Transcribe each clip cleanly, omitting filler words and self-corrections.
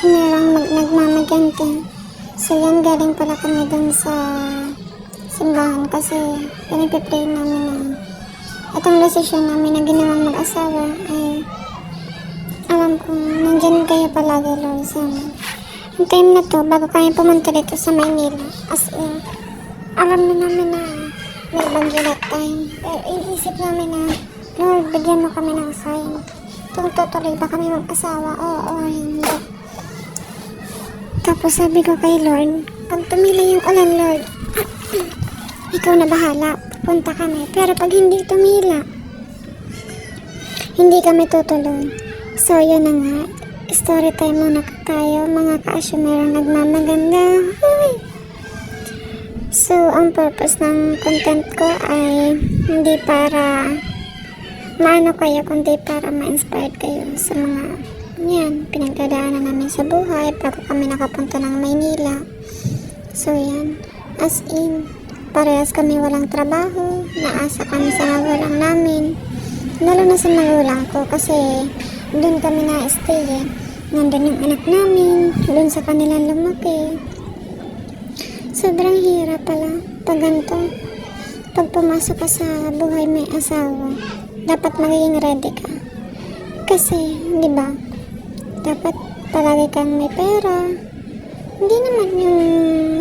merong nagmamagante. So yan, galing pala kami dun sa simbahan kasi pinipipray namin na itong desisyon namin na ginawang mag-asawa ay alam kong nandyan kayo palagi, Lord, sa amin. Yung time na to, bago kami pumunta dito sa Maynila, as in, alam na namin na may bagyo that time. Pero iniisip namin na, Lord, bigyan mo kami ng sign. Kung tutuloy ba kami mag-asawa, oo o hindi. Tapos sabi ko kay Lord, pag tumila yung ulan, Lord, ikaw na bahala, punta kami. Pero pag hindi tumila, hindi kami tutuloy. So yun na nga, story time muna tayo, mga ka-asyo, merong nagmamaganda. Ay. So ang purpose ng content ko ay hindi para maano kayo, kundi para ma-inspired kayo sa mga yan, pinagdadaanan namin sa buhay bago kami nakapunta ng Maynila. So yan, as in, parehas kami walang trabaho, naasa kami sa magulang namin, lalo na sa magulang ko kasi doon kami na-stay eh. Nandun yung anak namin, doon sa kanilang lumaki. Sobrang hirap pala pag ganito. Pag pumasok ka sa buhay may asawa, dapat magiging ready ka. Kasi, di ba, dapat palagi kang may pera. Hindi naman yung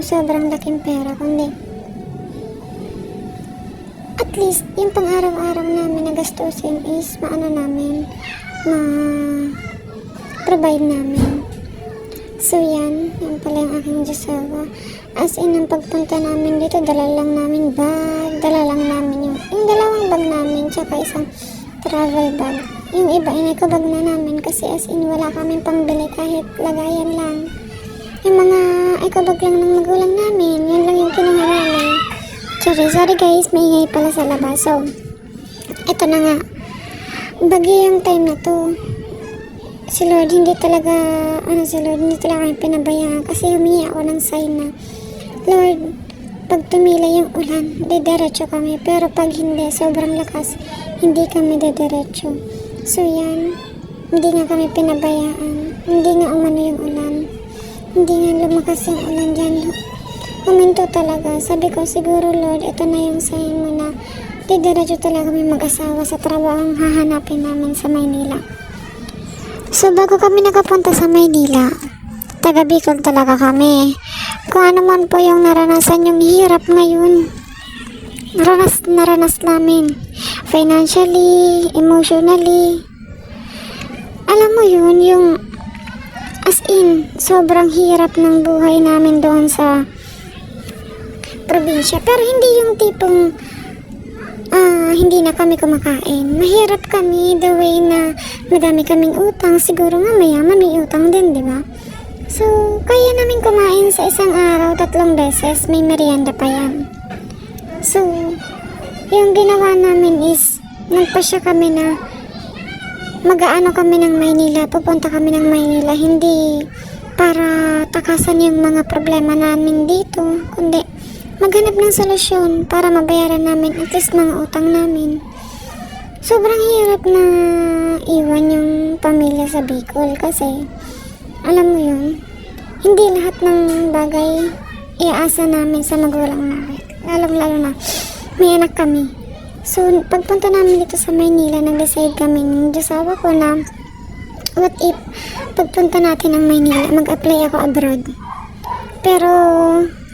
sobrang laking pera, kundi at least, yung pang-araw-araw namin na gastusin is maano namin, ma-provide namin. So yan pala yung aking Diyosawa. As in, ang pagpunta namin dito, dala lang namin bag, dala lang namin yung dalawang bag namin, tsaka isang travel bag. Yung iba, iniko bag na namin kasi as in, wala kaming pambili kahit lagayan lang. Yung mga eco bag lang ng magulang namin, yun lang yung kinuha namin. Sorry guys, may ingay pala sa labas. So, eto na nga. Bagyo yung time na to. Si Lord hindi talaga kami pinabayaan kasi humingi ako ng sign na, Lord, pag tumila yung ulan, didiretso kami. Pero pag hindi, sobrang lakas, hindi kami didiretso. So yan, hindi nga kami pinabayaan. Hindi nga umano yung ulan. Hindi nga lumakas yung ulan dyan. Huminto talaga. Sabi ko, siguro Lord, ito na yung sign mo na didiretso talaga kami mag-asawa sa trabaho ang hahanapin namin sa Maynila. So, bago kami nakapunta sa Maynila, taga Bicol talaga kami. Kung ano man po yung naranasan yung hirap ngayon, naranas namin. Financially, emotionally. Alam mo yun, yung as in, sobrang hirap ng buhay namin doon sa probinsya. Pero hindi yung tipong hindi na kami kumakain. Mahirap kami the way na madami kaming utang. Siguro nga mayaman may utang din, di ba? So, kaya namin kumain sa isang araw 3 beses. May merienda pa yan. So, yung ginawa namin is nagpasya kami na mag-aano kami ng Maynila. Pupunta kami ng Maynila. Hindi para takasan yung mga problema namin dito, kundi maghanap ng solusyon para mabayaran namin at least mga utang namin. Sobrang hirap na iwan yung pamilya sa Bicol kasi alam mo yun, hindi lahat ng bagay iaasa namin sa magulang namin. Lalo na may anak kami. So pagpunta namin dito sa Maynila, nag-decide kami ng Diyosawa ko na what if pagpunta natin ng Maynila, mag-apply ako abroad. Pero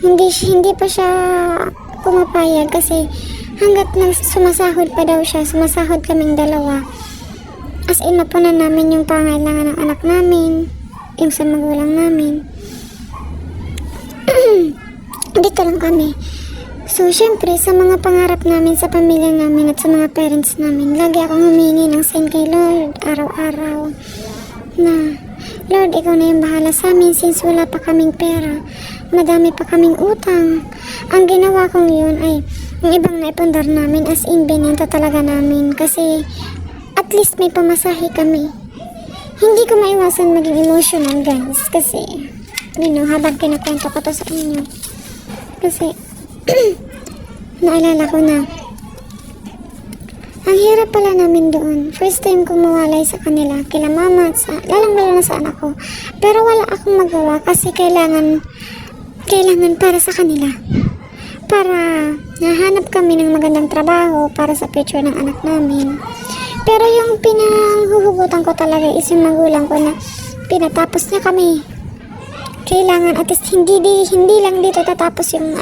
hindi pa siya pumapayag kasi hanggat sumasahod pa daw siya, sumasahod kaming dalawa. As in, mapunan namin yung pangailangan ng anak namin, yung sa magulang namin. Dito lang kami. So, syempre, sa mga pangarap namin, sa pamilya namin at sa mga parents namin, lagi akong humingi ng sign kay Lord, araw-araw, na, Lord, ikaw na yung bahala sa amin since wala pa kaming pera. Madami pa kaming utang. Ang ginawa kong yun ay yung ibang naipundar namin as in binenta talaga namin kasi at least may pamasahe kami. Hindi ko maiwasan maging emotional guys kasi habang kinakwento ko to sa inyo kasi naalala ko na Ang hirap pala namin doon. First time kong mawalay sa kanila, kila mama at lalang-lalo na sa anak ko. Pero wala akong magawa kasi kailangan para sa kanila. Para nahanap kami ng magandang trabaho para sa future ng anak namin. Pero yung pinanghuhugutan ko talaga is yung magulang ko na pinatapos niya kami. Kailangan at least hindi lang dito tatapos yung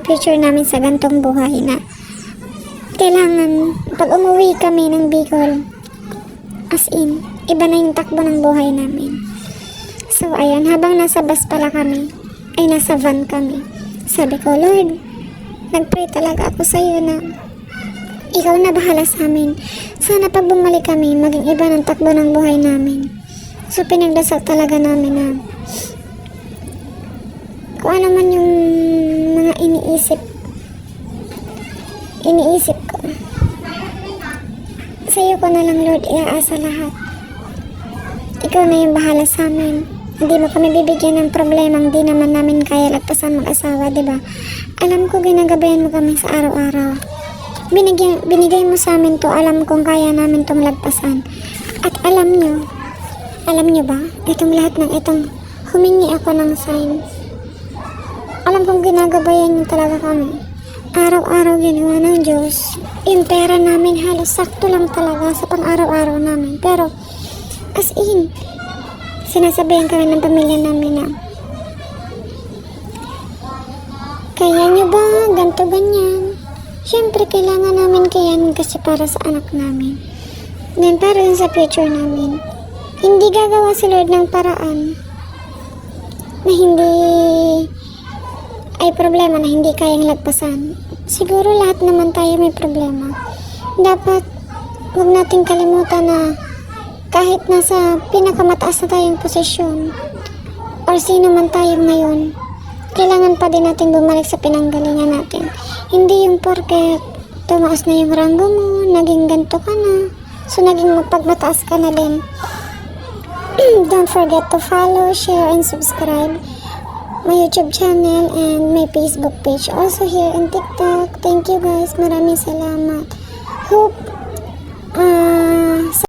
future namin sa gantong buhay na kailangan pag umuwi kami ng Bicol, as in, iba na yung takbo ng buhay namin. So ayun, habang nasa bus pala kami, ay nasa van kami, sabi ko, Lord, nagpray talaga ako sa iyo na ikaw na bahala sa amin. Sana pag bumalik kami, maging iba ng takbo ng buhay namin. So pinagdasal talaga namin na kung ano man yung mga iniisip ko, sa iyo ko na lang, Lord, iaasa lahat. Ikaw na yung bahala sa amin. Hindi mo kami bibigyan ng problema, hindi naman namin kaya lagpasan mag-asawa, diba? Alam ko ginagabayan mo kami sa araw-araw. Binigay mo sa amin to, alam kong kaya namin tong lagpasan. At alam nyo ba, itong lahat ng itong humingi ako ng sign. Alam kong ginagabayan nyo talaga kami. Araw-araw ginawa ng Diyos. Yung pera namin halos sakto lang talaga sa pang-araw-araw namin. Pero, as in, sinasabihan kami ng pamilya namin na kaya nyo ba? Ganto ganyan. Siyempre, kailangan namin kayanin kasi para sa anak namin. Then, para rin sa future namin. Hindi gagawa si Lord ng paraan na hindi ay problema na hindi kayang lagpasan. Siguro lahat naman tayo may problema. Dapat huwag nating kalimutan na kahit nasa pinakamataas na tayong posisyon or sino man tayo ngayon, kailangan pa din natin bumalik sa pinanggalingan natin. Hindi yung porket tumaas na yung ranggo mo, naging ganto ka na, so naging mapagmataas ka na din. Don't forget to follow, share, and subscribe my YouTube channel and my Facebook page. Also here in TikTok. Thank you guys. Maraming salamat. Hope